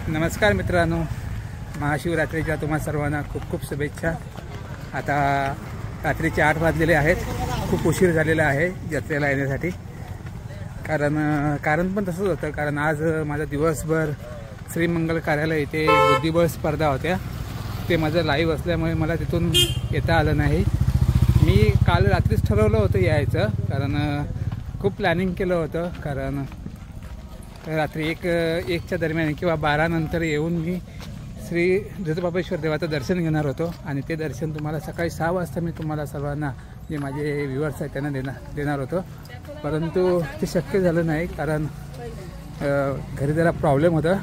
नमस्कार मित्रांनो, महाशिवरात्रीच्या तुम्हा सर्वांना खूप खूप शुभेच्छा। आता रात्रीचे 8 वाजलेले आहेत, खूप उशीर झालेला आहे यात्रेला येण्यासाठी। कारण पण तसंच होतं, कारण आज माझा दिवसभर श्रीमंगल कार्यालय इथे बुद्धिबळ स्पर्धा होत्या, ते माझं लाईव्ह असल्यामुळे मला तिथून येता आलं नाही। मी काल रात्रीच ठरवलं होतं यायचं, कारण खूप प्लॅनिंग केलं होतं, कारण रात्री एकच्या दरम्यान किंवा 12 नंतर येऊन मी श्री ज्योतिबापेश्वर देवाचं दर्शन घेणार होतो आणि ते दर्शन तुम्हाला सकाळी 6 वाजता मी तुम्हाला सर्वांना जे माझे व्ह्युअर्स आहेत त्यांना देणार होतो, परंतु ते शक्य झालं नाही। कारण घरी जरा प्रॉब्लेम होता,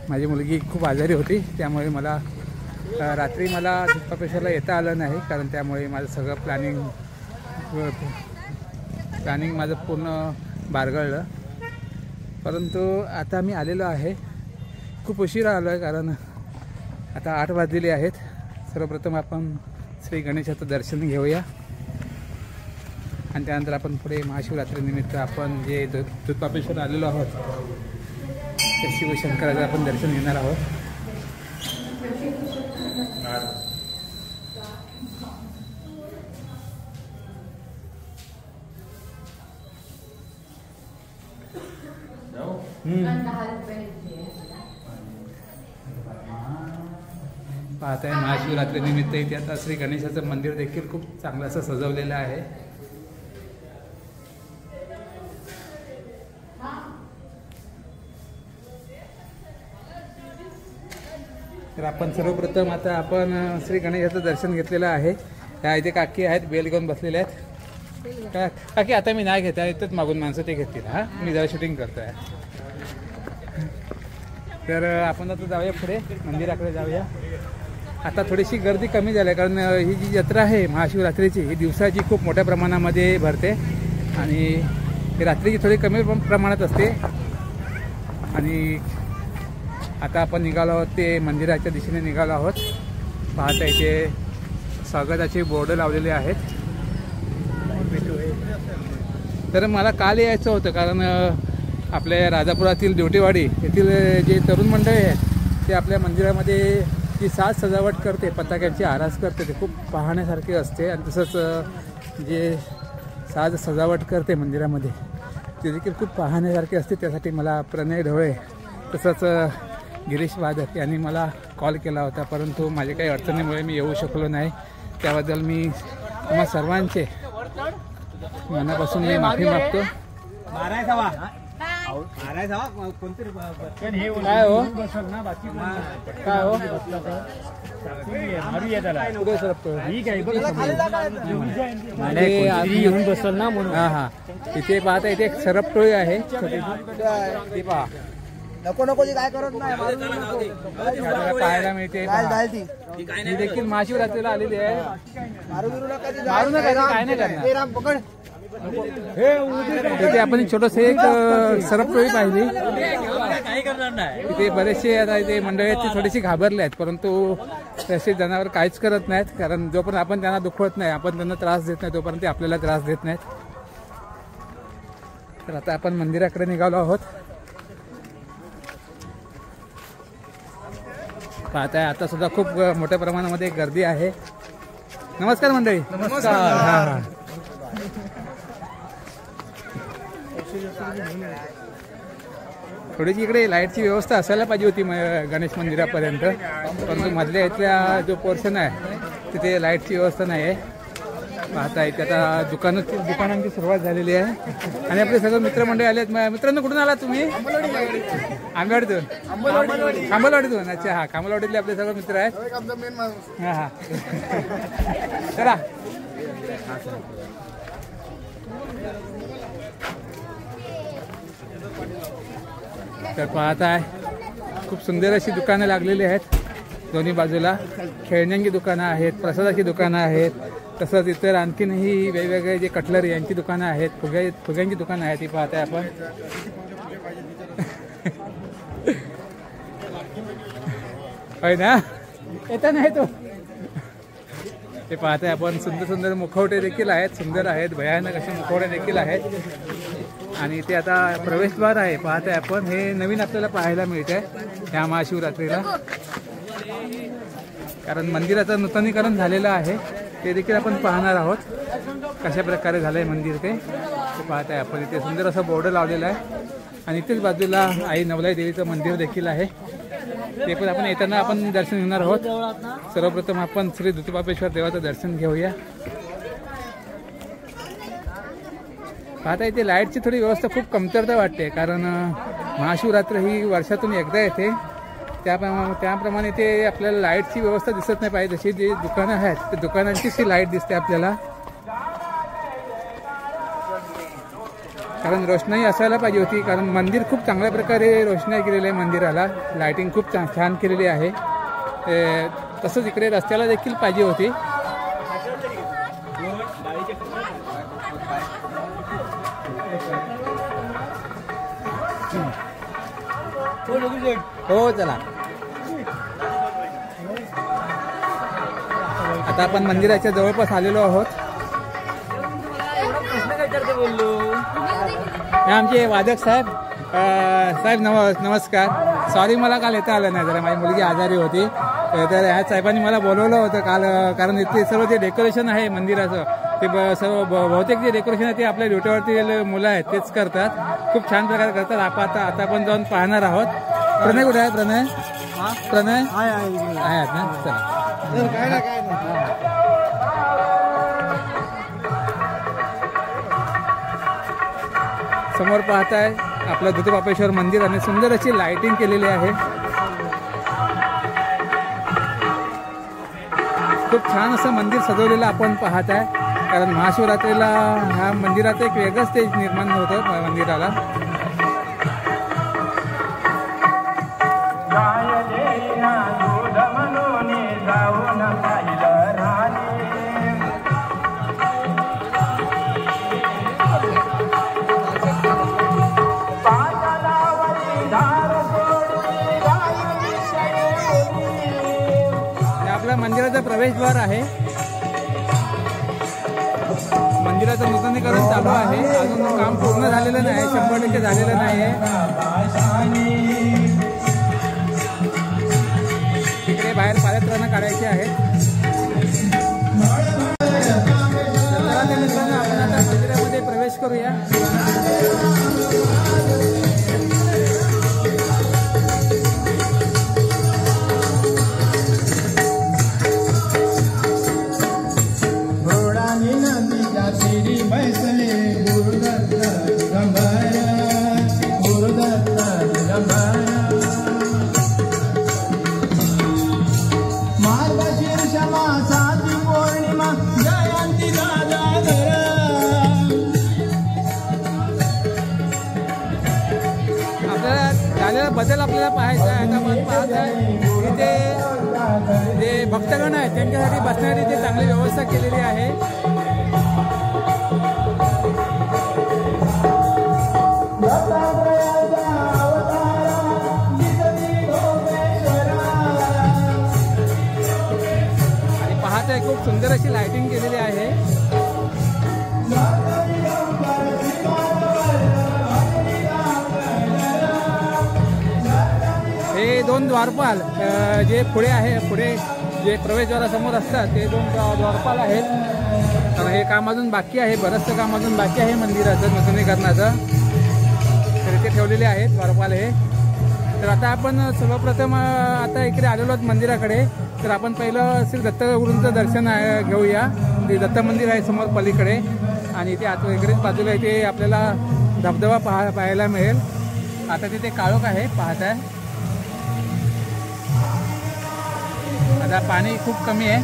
माझी मुलगी खूप आजारी होती, त्यामुळे मला रात्री ज्योतिबापेश्वरला येता आलं नाही, कारण त्यामुळे माझं सगळं प्लॅनिंग माझं पूर्ण बारगळलं। परंतु आता मी आलेलो आहे, खूप उशिरा आलो आहे, कारण आता 8 वाजलेले आहेत। सर्वप्रथम आपण श्री गणेशाचं दर्शन घेऊया आणि त्यानंतर आपण पुढे महाशिवरात्रीनिमित्त आपण जे ज्योतिबापेश्वर आलेलो आहोत त्या शिवशंकराचं आपण दर्शन घेणार आहोत। पाहत आहे महाशिवरात्रीनिमित्त इथे आता श्री गणेशाचं मंदिर देखील खूप चांगलं असं सजवलेलं आहे। तर आपण सर्वप्रथम आता आपण श्री गणेशाचं दर्शन घेतलेलं आहे। त्या इथे काकी आहेत, बेल घेऊन बसलेले आहेत। काकी आता मी नाही घेत आहे, इथंच मागून माणसं ते घेतील। हां, मी जरा शूटिंग करतो आहे। तर आपण आता जाऊया पुढे मंदिराकडे जाऊया। आता थोडीशी गर्दी कमी झाली आहे, कारण ही जी जत्रा आहे महाशिवरात्रीची ही दिवसाची खूप मोठ्या प्रमाणामध्ये भरते आणि रात्रीची थोडी कमी प्रमाणात असते। आणि आता आपण निघालो आहोत, ते मंदिराच्या दिशेने निघालो आहोत। पाहता इथे स्वागताचे बोर्ड लावलेले आहेत। तर मला काल यायचं होतं, कारण आपल्या राजापुरातील देवटेवाडी येथील जे तरुण मंडळी आहेत ते आपल्या मंदिरामध्ये जी साज सजावट करते, पताक्यांची आरास करते, ते खूप पाहण्यासारखे असते। आणि तसंच जे साज सजावट करते मंदिरामध्ये ते देखील खूप पाहण्यासारखे असते। त्यासाठी मला प्रणय ढवळे तसंच गिरीश वादक यांनी मला कॉल केला होता, परंतु माझ्या काही अडचणीमुळे मी येऊ शकलो नाही। त्याबद्दल मी तुम्हा सर्वांचे मनापासून मी माफी मागतो। काय हो काय हो येऊन बसल ना म्हणून। हां हां, इथे पाहता इथे एक सरपटोळी आहे, ती पहा। नको नको काय करत नाही, पाहायला मिळते। ही देखील महाशिवरात्रीला आलेली आहे। मारू नका, काय नाही करणार। तिथे आपण छोटस एक सरपटोळी पाहिली, तिथे बरेचसे आता इथे मंडळी आहेत, ते थोडीशी घाबरले आहेत, परंतु तसे जनावर काहीच करत नाहीत, कारण जोपर्यंत आपण त्यांना दुखवत नाही, आपण त्यांना त्रास देत नाही, तोपर्यंत ते आपल्याला त्रास देत नाहीत। तर आता आपण मंदिराकडे निघालो आहोत। पाहताय आता सुद्धा खूप मोठ्या प्रमाणामध्ये गर्दी आहे। नमस्कार मंडळी। नमस्कार। हां, थोडीशी इकडे लाईटची व्यवस्था असायला पाहिजे होती गणेश मंदिरापर्यंत, परंतु मधल्या इथल्या जो पोर्शन आहे तिथे लाईटची व्यवस्था नाही आहे। पाहता इथे आता दुकानांची सुरुवात झालेली आहे आणि आपले सगळे मित्रमंडळी आले आहेत। मित्रांनो, कुठून आला तुम्ही? आंबलवाडीतून। अच्छा, हा, कांबलवाडीतले आपले सगळे मित्र आहेत। हां हां, चला। तर पाहताय खूप सुंदर अशी दुकानं लागलेली आहेत दोन्ही बाजूला। खेळण्यांची दुकानं आहेत, प्रसादाची दुकानं आहेत, तसंच इतर आणखीनही वेगवेगळे जे कटलरी यांची दुकानं आहेत, फुग्यांची दुकानं आहेत, ती पाहताय आपण। होय ना, येता नाही तो। ते पाहताय आपण सुंदर सुंदर मुखवटे देखील आहेत, सुंदर आहेत, भयानक असे मुखवटे देखील आहेत. आणि ते आता प्रवेशद्वार आहे पाहताय आपण. हे नवीन आपल्याला पाहायला मिळत आहे ह्या महाशिवरात्रीला, कारण मंदिराचं नूतनीकरण झालेलं आहे. ते देखील आपण पाहणार आहोत कशा प्रकारे झालं आहे मंदिर ते पाहताय आपण. इथे सुंदर असं बोर्ड लावलेलं आहे आणि इथेच बाजूला आई नवलाई देवीचं मंदिर देखील आहे. ते पण आपण येताना आपण दर्शन घेणार आहोत. सर्वप्रथम आपण श्री दूतबापेश्वर देवाचं दर्शन घेऊया. पाहता इथे लाईटची थोडी व्यवस्था खूप कमतरता वाटते, कारण महाशिवरात्र ही वर्षातून एकदा येते. त्याप्रमाणे ते आपल्याला लाईटची व्यवस्था दिसत नाही पाहिजे. जशी जी दुकानं आहेत त्या दुकानांचीच ही लाईट दिसते आपल्याला, कारण रोषणाई असायला पाहिजे होती. कारण मंदिर खूप चांगल्या प्रकारे रोषणाई केलेली आहे. मंदिराला लाईटिंग खूप छान केलेली आहे. तसंच इकडे रस्त्याला देखील पाहिजे होती. हो चला, आता आपण मंदिराच्या जवळपास आलेलो आहोत. आमचे वादक साहेब. साहेब नमस्कार. सॉरी मला काल येता आलं नाही, जरा माझी मुलगी आजारी होती. तर ह्या साहेबांनी मला बोलवलं होतं काल, कारण इथे सर्व जे डेकोरेशन आहे मंदिराचं ते सर्व बहुतेक जे डेकोरेशन आहे ते आपल्या ड्युटीवरती मुलं आहेत तेच करतात. खूप छान प्रकारे करतात. आता आपण जाऊन पाहणार आहोत. प्रणय कुठे आहे? प्रणय आहेत ना? चला. समोर पाहताय आपलं दूतबापेश्वर मंदिर आणि सुंदर अशी लाइटिंग केलेली आहे. खूप छान असं मंदिर सजवलेलं आपण पाहत आहे, कारण महाशिवरात्रीला ह्या मंदिरात एक वेगळंच स्टेज निर्माण होतं मंदिराला. मंदिराचं प्रवेशद्वार आहे. मंदिराचं नूतनीकरण चालू आहे. अजून काम पूर्ण झालेलं नाही, 100% झालेलं नाही आहे. तिकडे बाहेर पादत्राणं काढायची आहेत. आपण आता मंदिरामध्ये प्रवेश करूया. बदल आपल्याला पाहायचा आहे. आता आपण पाहत आहे इथे जे भक्तगण आहेत त्यांच्यासाठी बसण्याची इथे चांगली व्यवस्था केलेली आहे. आणि पाहत आहे खूप सुंदर अशी लाइटिंग केलेली आहे. हे 2 द्वारपाल जे पुढे जे प्रवेशद्वारासमोर असतात ते 2 द्वारपाल आहेत. तर हे काम अजून बाकी आहे, बरंचसं काम अजून बाकी आहे मंदिराचं नूतनीकरणाचं. तर इथे ठेवलेले आहेत द्वारपाल हे. तर आता आपण सर्वप्रथम आता इकडे आलेलो आहोत मंदिराकडे. तर आपण पहिलं श्री दत्तगुरूंचं दर्शन घेऊया. ते दत्त मंदिर आहे समोर पलीकडे, आणि इथे आता इकडेच बाजूला इथे आपल्याला धबधबा पाहायला मिळेल. आता तिथे काळोख आहे पाहताय. आता पाणी खूप कमी आहे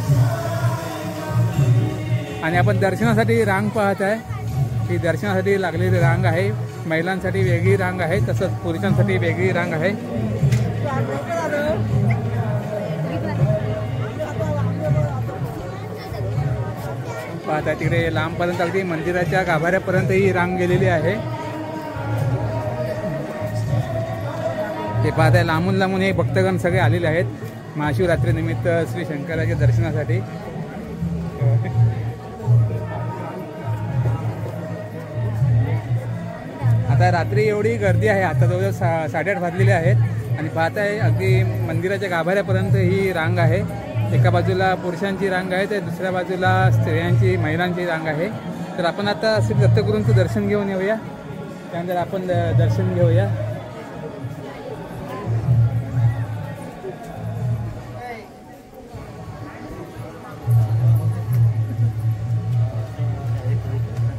आणि आपण दर्शनासाठी रांग पाहत आहे. ही दर्शनासाठी लागलेली रांग आहे. महिलांसाठी वेगळी रांग आहे, तसंच पुरुषांसाठी वेगळी रांग आहे. पाहता तिकडे लांबपर्यंत अगदी मंदिराच्या गाभाऱ्यापर्यंत ही रांग गेलेली आहे. ते पाहताय लांबून लांबून हे भक्तगण सगळे आलेले आहेत महाशिवरात्री निमित्त श्री शंकराच्या दर्शनासाठी. आता रात्री एवढी गर्दी आहे, आता जवळजवळ 8:30 वाजलेले आहेत आणि पाहताय अगदी मंदिराच्या गाभाऱ्यापर्यंत ही रांग आहे. एका बाजूला पुरुषांची रांग आहे तर दुसऱ्या बाजूला स्त्रियांची महिलांची रांग आहे. तर आपण आता श्री दत्तगुरूंचं दर्शन घेऊन येऊया. त्यानंतर आपण दर्शन घेऊया.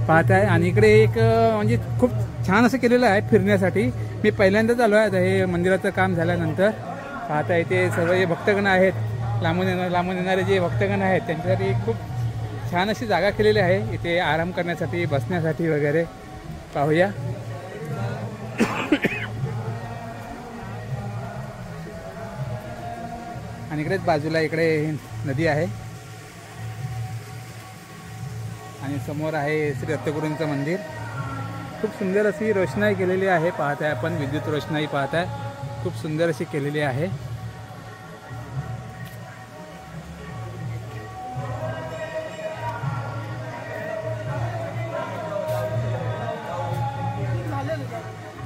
पाहताय आणि इकडे एक म्हणजे खूप छान असं केलेलं आहे फिरण्यासाठी. मी पहिल्यांदाच आलो आहे आता हे मंदिराचं काम झाल्यानंतर. पाहताय इथे सर्व जे भक्तगण आहेत, लांबून येणारे जे भक्तगण आहेत त्यांच्यासाठी खूप छान अशी जागा केलेली आहे इथे आराम करण्यासाठी, बसण्यासाठी वगैरे. पाहूया. आणि इकडेच बाजूला इकडे नदी आहे आणि समोर आहे श्री दत्तगुरूंचं मंदिर. खूप सुंदर अशी रोषणाई केलेली आहे. पाहताय आपण विद्युत रोषणाई पाहताय, खूप सुंदर अशी केलेली आहे.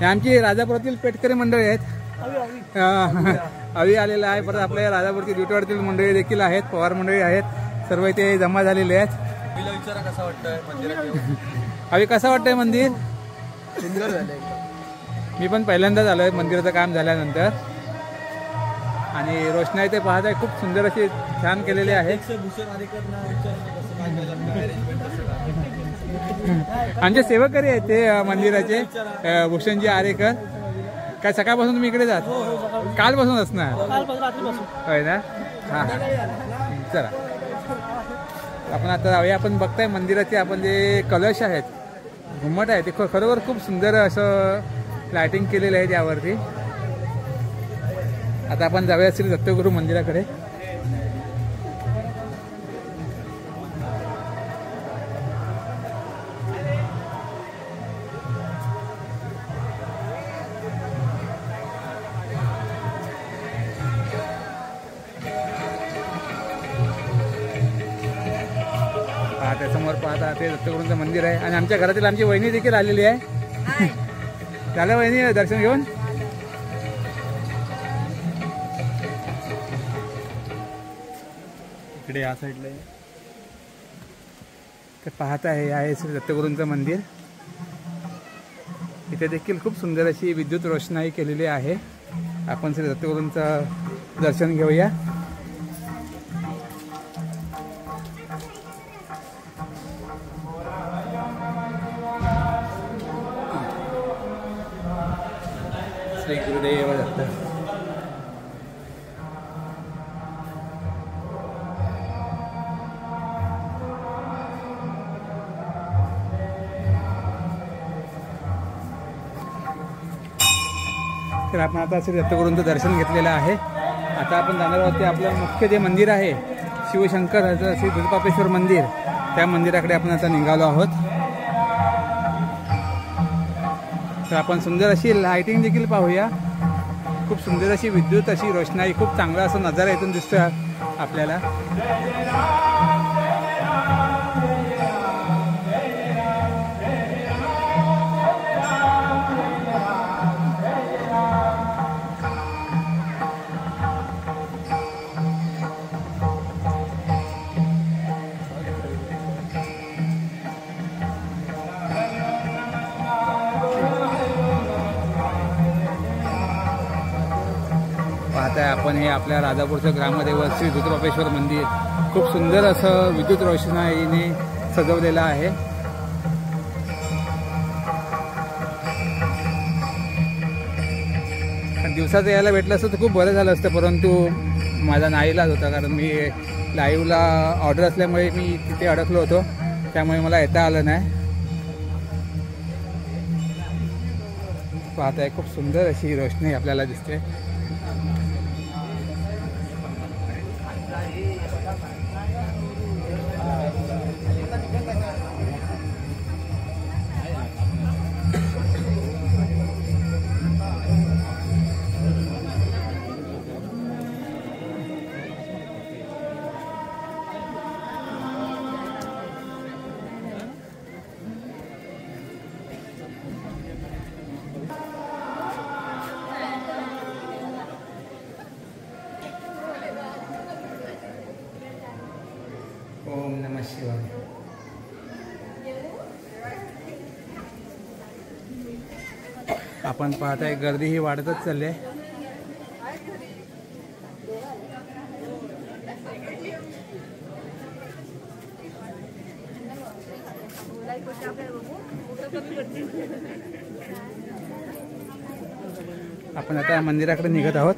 आमची राजापुरातील पेटकरी मंडळी आहेत. अवी आलेला आहे. परत आपल्या राजापुरातील ड्युटीवरतील मंडळी देखील आहेत, पवार मंडळी आहेत, सर्व इथे जमा झालेले आहेत. कसा वाटतंय मंदिरात? अवी कसं वाटतंय मंदिर? मी पण पहिल्यांदाच आलोय मंदिराचं काम झाल्यानंतर. आणि रोषणाई ते पाहताय खूप सुंदर अशी छान केलेली आहे. आमचे सेवकरी आहेत ते मंदिराचे, भूषणजी आरेकर. काय सकाळपासून तुम्ही इकडे जात? कालपासून असणार होय ना? हां चला आपण आता जाऊया. आपण बघताय मंदिराचे आपण जे कलश आहेत, घुमट आहे, ते खरोखर खूप सुंदर असं लायटिंग केलेलं आहे त्यावरती. आता आपण जाऊया श्री दत्तगुरू मंदिराकडे. समोर पाहता ते दत्तगुरूंचं मंदिर आहे आणि आमच्या घरातील आमची वहिनी देखील आलेली आहे. झालं वहिनी दर्शन घेऊन? इकडे या साईडला तर पाहता आहे श्री दत्तगुरूंचं मंदिर. इथे देखील खूप सुंदर अशी विद्युत रोषणाई केलेली आहे. आपण श्री दत्तगुरूंचं दर्शन घेऊया. श्री गुरुदेव दत्त. तर आपण आता श्री दत्तगुरूंचं दर्शन घेतलेलं आहे. आता आपण जाणार आहोत ते आपलं मुख्य जे मंदिर आहे शिवशंकर श्री दुर्गापेश्वर मंदिर, त्या मंदिराकडे आपण आता निघालो आहोत. तर आपण सुंदर अशी लाइटिंग देखील पाहूया. खूप सुंदर अशी विद्युत अशी रोषणाई, खूप चांगला असा नजारा इथून दिसतोय आपल्याला. आपण हे आपल्या राजापूरचं ग्रामदैवत श्री दुर्गापेश्वर मंदिर खूप सुंदर असं विद्युत रोषणाईने सजवलेलं आहे. दिवसाचं यायला भेटलं असतं तर खूप बरं झालं असतं, परंतु माझा नाईलाज होता कारण मी लाईव्हला ऑर्डर असल्यामुळे मी तिथे अडकलो होतो, त्यामुळे मला येता आलं नाही. पाहताय खूप सुंदर अशी रोषणाई आपल्याला दिसते. आपण पाहताय गर्दी ही वाढतच चालली आहे. आपण आता मंदिराकडे निघत आहोत.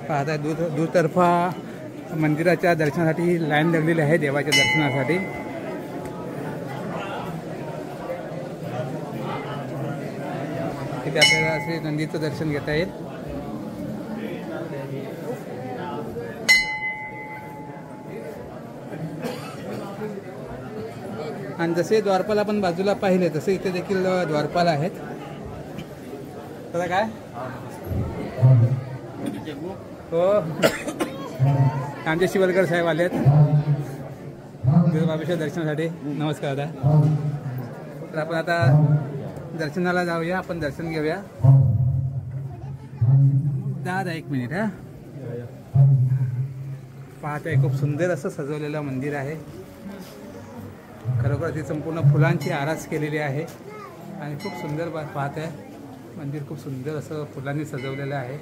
पाहताय दुतर्फा मंदिराच्या दर्शनासाठी लाईन लागलेली आहे देवाच्या दर्शनासाठी. तिथे आपल्याला असे नंदीचं दर्शन घेता येईल. आणि जसे द्वारपाल आपण बाजूला पाहिले तसे इथे देखील द्वारपाल आहेत. तर काय हो आमचे शिवलकर साहेब आले आहेत बाबेश्वर दर्शनासाठी. नमस्कार दादा. तर आपण आता दर्शनाला जाऊया. आपण दर्शन घेऊया. दादा एक मिनिट. हा पाहताय खूप सुंदर असं सजवलेलं मंदिर आहे. खरोखर ती संपूर्ण फुलांची आरास केलेली आहे आणि खूप सुंदर पाहताय मंदिर खूप सुंदर असं फुलांनी सजवलेलं आहे.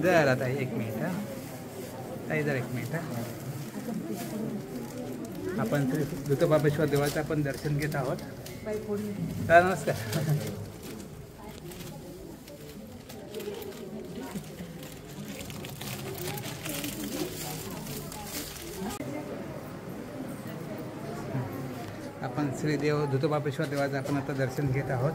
जरा ताई एक मिनिट. ताई जरा एक मिनिट. आपण श्री दुतबाबेश्वर देवाचं आपण दर्शन घेत आहोत. नमस्कार. आपण श्री देव दुतबाबेश्वर देवाचं आपण आता दर्शन घेत आहोत.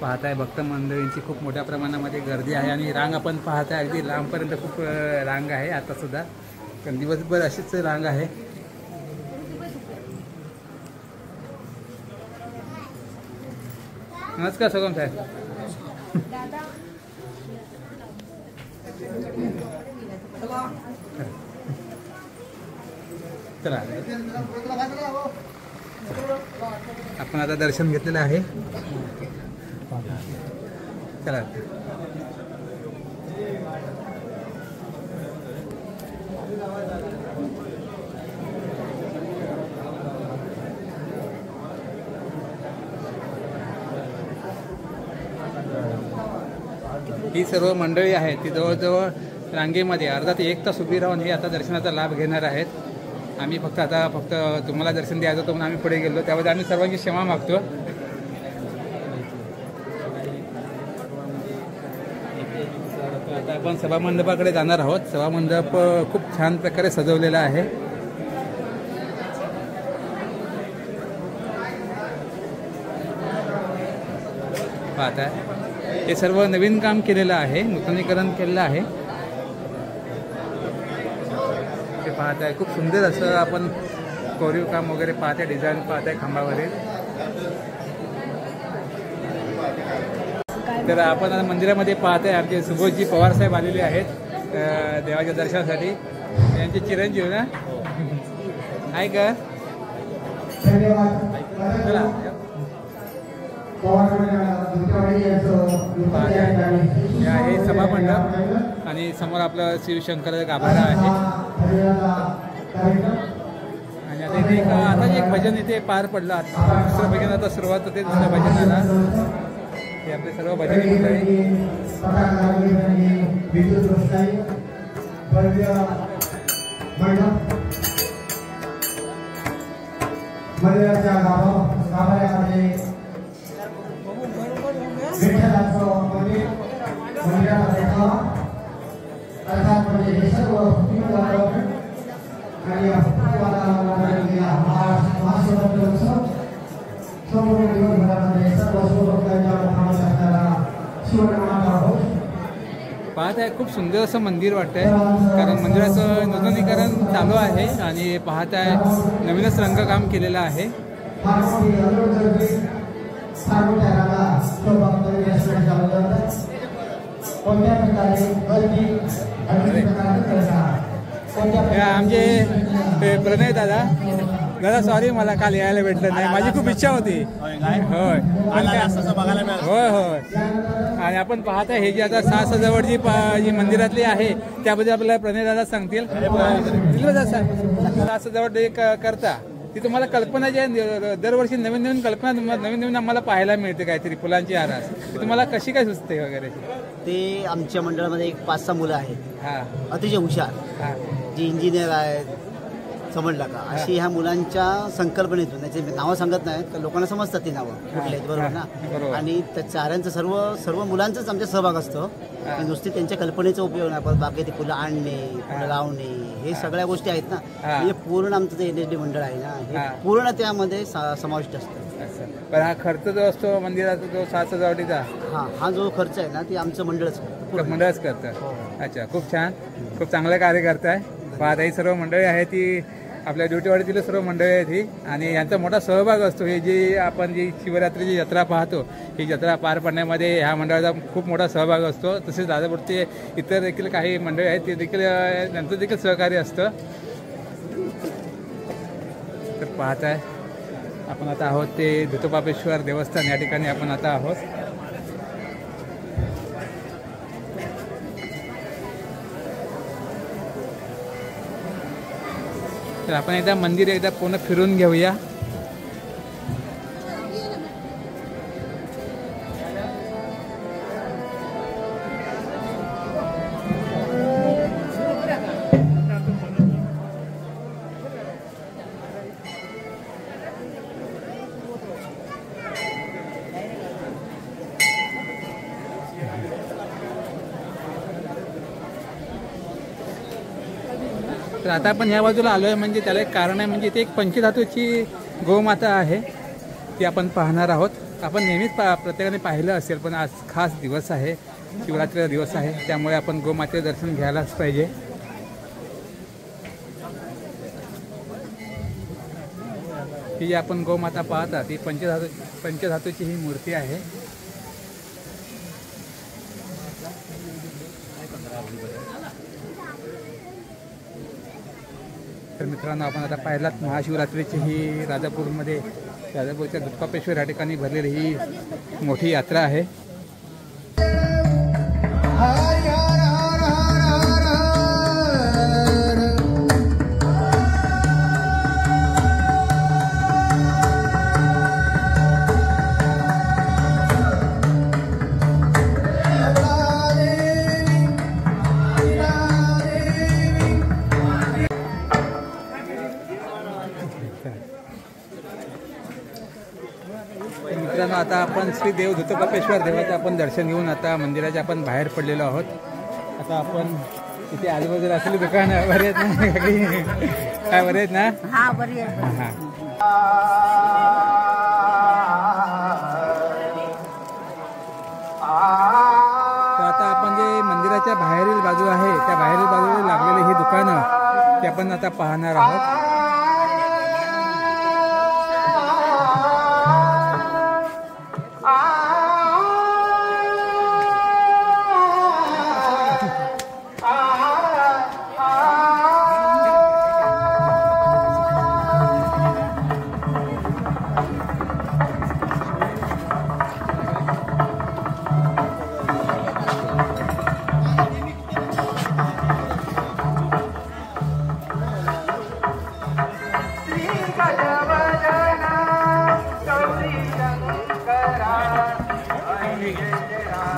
पाहताय भक्त मंडळींची खूप मोठ्या प्रमाणामध्ये गर्दी आहे आणि रांग आपण पाहताय अगदी लांबपर्यंत खूप रांग आहे आता सुद्धा. कारण दिवसभर अशीच रांग आहे. नमस्कार सगम साहेब. चला आपण आता दर्शन घेतलेलं आहे. चला ही सर्व मंडळी आहेत ती जवळजवळ रांगेमध्ये अर्धा ते 1 तास उभी राहून हे आता दर्शनाचा लाभ घेणार आहेत. आम्ही फक्त तुम्हाला दर्शन द्यायचं होतं म्हणून आम्ही पुढे गेलो. त्याबद्दल आम्ही सर्वांची क्षमा मागतो. आता आपण सभामंडपाकडे जाणार आहोत. सभामंडप खूप छान प्रकारे सजवलेला आहे. पाहताय हे सर्व नवीन काम केलेलं आहे. नूतनीकरण केलेलं आहे. ते पाहताय खूप सुंदर असं आपण कोरीव काम वगैरे पाहताय. डिझाईन पाहताय खांबावरील. तर आपण मंदिरामध्ये पाहताय आमचे सुबोधजी पवार साहेब आलेले आहेत. देवाच्या दर्शनासाठी. यांचे चिरंजीव ना आहे का? चला हे आहे सभामंडप आणि समोर आपलं शिवशंकर गाभारा आहे. आणि आता इथे आता एक भजन इथे पार पडलं. आता दुसरं भजन आता सुरुवात होते दुसऱ्या भजनाला. हे आपले सर्व भजनी मंडळी. मंदिराच्या गाभाऱ्यामध्ये विठ्ठलाचं मंदिर मंदिरामध्ये अर्थात म्हणजे हे सर्व आणि महाशिवरात्रोत्सव संपूर्ण दिवसभरामध्ये सर्व शिवभक्तांच्या मुखामध्ये असणारा शिवनामाचा घोष पाहत आहे. खूप सुंदर असं मंदिर वाटतंय कारण मंदिराचं नूतनीकरण चालू आहे आणि पाहत आहे नवीनच रंगकाम केलेलं आहे. आमचे प्रणय दादा सॉरी मला काल यायला भेटलं नाही. माझी खूप इच्छा होती. होय होय होय. आणि आपण पाहता हे जी आता 6 सजावट जी मंदिरातली आहे त्याबद्दल आपल्याला प्रणय दादा सांगतील. 6 सजावट करता ती तुम्हाला कल्पना जी आहे दरवर्षी नवीन नवीन कल्पना नवीन नवीन आम्हाला पाहायला मिळते. काहीतरी फुलांची आरास तुम्हाला कशी काय सुचते वगैरे? ते आमच्या मंडळामध्ये एक 5-6 मुलं आहेत हा अतिशय हुशार जी इंजिनियर आहेत समजला का अशी ह्या मुलांच्या संकल्पनेतून त्याचे नावं सांगत नाहीत तर लोकांना समजतात ती नावं कुठले आहेत बरोबर ना. आणि त्या चाऱ्यांचं सर्व मुलांचाच आमच्या सहभाग असतो. नुसती त्यांच्या कल्पनेचा उपयोग नाही पण बाकी ते फुलं आणणे फुलं लावणे हे सगळ्या गोष्टी आहेत ना. म्हणजे पूर्ण आमचं जे NSD मंडळ आहे ना हे पूर्ण त्यामध्ये समाविष्ट असतं. पण हा खर्च जो असतो मंदिराचा जो 6 सजावटीचा हा जो खर्च आहे ना ते आमचं मंडळच करतं. अच्छा खूप छान खूप चांगलं कार्य करताय. पाहता ही सर्व मंडळी आहे ती आपल्या ड्युटीवाडीतील सर्व मंडळी आहेत ही आणि यांचा मोठा सहभाग असतो. हे जी आपण जी शिवरात्रीची जत्रा पाहतो ही जत्रा पार पाडण्यामध्ये ह्या मंडळाचा खूप मोठा सहभाग असतो. तसेच राजापूरचे इतर देखील काही मंडळी आहेत ते देखील त्यांचं देखील सहकार्य असतं. तर पाहताय आपण आता आहोत ते धुतोपापेश्वर देवस्थान या ठिकाणी आपण आता आहोत. तर आपण एकदा मंदिर एकदा पूर्ण फिरून घेऊया. तर आता आपण या बाजूला आलो आहे म्हणजे त्याला एक कारण आहे. म्हणजे इथे एक पंचधातूची गोमाता आहे ती आपण पाहणार आहोत. आपण नेहमीच प्रत्येकाने पाहिलं असेल पण आज खास दिवस आहे शिवरात्रीचा दिवस आहे त्यामुळे आपण गोमातेचं दर्शन घ्यायलाच पाहिजे. ही जी आपण गोमाता पाहता ती पंचधातूची ही मूर्ती आहे. तर मित्रांनो आपण आता पाहिलात महाशिवरात्रीची ही राजापूरच्या धुतोपापेश्वर या ठिकाणी भरलेली ही मोठी यात्रा आहे. मित्रांनो आता आपण श्री देव धुतोपापेश्वर देवाचं आपण दर्शन घेऊन आता मंदिराच्या आपण बाहेर पडलेलो आहोत. आता आपण इथे आजूबाजूला असलेली दुकानं बरी आहेत ना? काय बरे आहेत ना? हा बरी आहे. हां तर आता आपण जे मंदिराच्या बाहेरील बाजू आहे त्या बाहेरील बाजूला लागलेली ही दुकानं ते आपण आता पाहणार आहोत.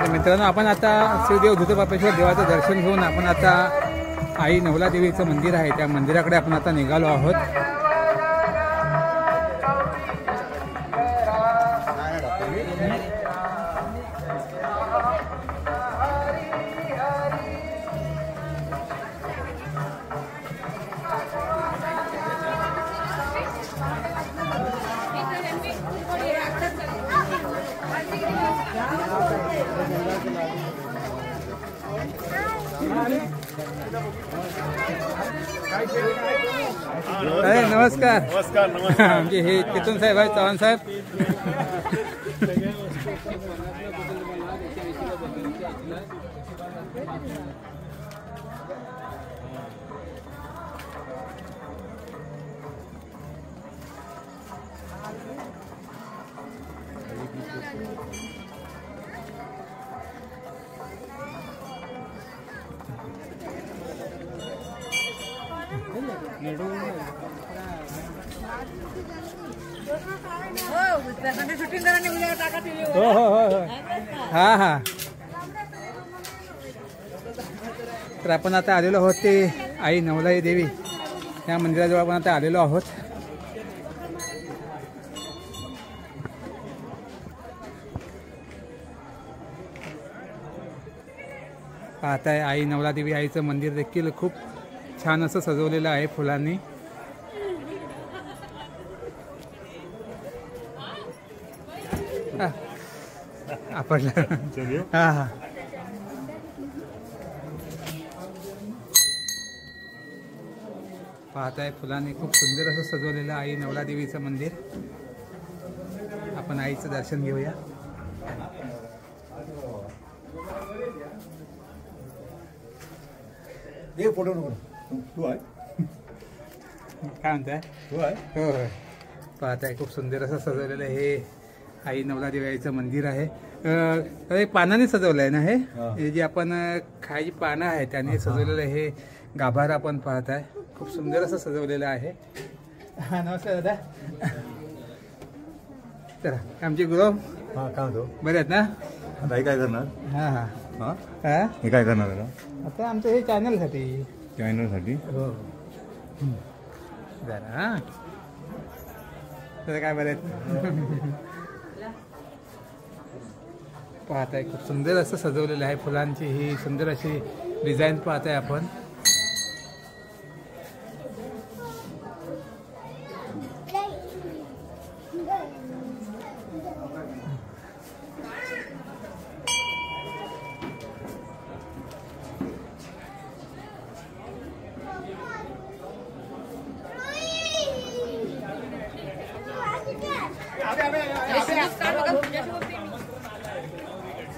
मित्रांनो आपण आता श्रीदेव धुतपापेश्वर देवाचं दर्शन घेऊन आपण आता आई नवला देवीचं मंदिर आहे त्या मंदिराकडे आपण आता निघालो आहोत. नमस्कार. आमचे हे केतन साहेब आहेत, चव्हाण साहेब. हो हो हो हा हा. तर आपण आता आलेलो आहोत ते आई नवलाई देवी या मंदिराजवळ आपण आता आलेलो आहोत. पाहताय आई नवला देवी आईचं मंदिर देखील खूप छान असं सजवलेलं आहे फुलांनी. आपण हा हा पाहताय फुलांनी खूप सुंदर असं सजवलेलं आई नवला देवीचं मंदिर. आपण आईचं दर्शन घेऊया. फोटो तू आहे काय म्हणताय? तू आहे. हो हो. पाहताय खूप सुंदर असं सजवलेलं हे आई नवला देवीचं मंदिर आहे. पानाने सजवलं आहे ना हे जे आपण खायची पानं आहे त्याने सजवलेलं हे गाभारा आपण पाहताय. खूप सुंदर असं सजवलेलं आहे. हा नमस्कार दादा. चला आमचे गुरु हा काय होतो बरे आहेत ना? आता हे काय करणार? हा हा हा हा हे काय करणार आता आमचं हे चॅनलसाठी. चॅनलसाठी? हो जरा हा तर काय बरे आहेत. पाहताय खूप सुंदर असं सजवलेलं आहे फुलांची ही सुंदर अशी डिझाईन पाहताय आपण.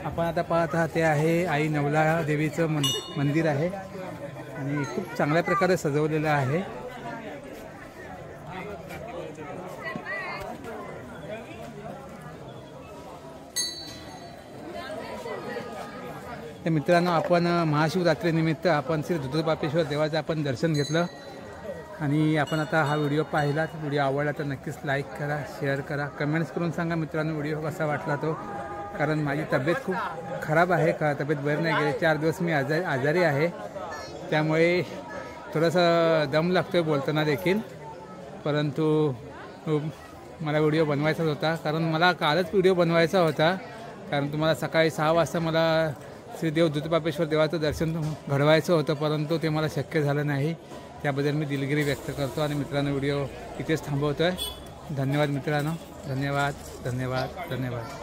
आपण आता पाहत आहात ते आहे आई नवला देवीचं मंदिर आहे आणि खूप चांगल्या प्रकारे सजवलेलं आहे. तर मित्रांनो आपण महाशिवरात्रीनिमित्त आपण श्री धुतपापेश्वर देवाचं आपण दर्शन घेतलं आणि आपण आता हा व्हिडिओ पाहिला. व्हिडिओ आवडला तर नक्कीच लाईक करा, शेअर करा, कमेंट्स करून सांगा मित्रांनो व्हिडिओ कसा वाटला तो. कारण माझी तब्येत खूप खराब आहे. तब्येत बरी नाही. गेले 4 दिवस मी आजारी आहे. त्यामुळे थोडंसं दम लागतो आहे बोलताना देखील. परंतु मला व्हिडिओ बनवायचाच होता कारण मला कालच व्हिडिओ बनवायचा होता. कारण तुम्हाला सकाळी 6 वाजता मला श्रीदेव धुतपापेश्वर देवाचं दर्शन घडवायचं होतं परंतु ते मला शक्य झालं नाही. त्याबद्दल मी दिलगिरी व्यक्त करतो आणि मित्रांनो व्हिडिओ इथेच थांबवतो आहे. धन्यवाद मित्रांनो. धन्यवाद धन्यवाद धन्यवाद.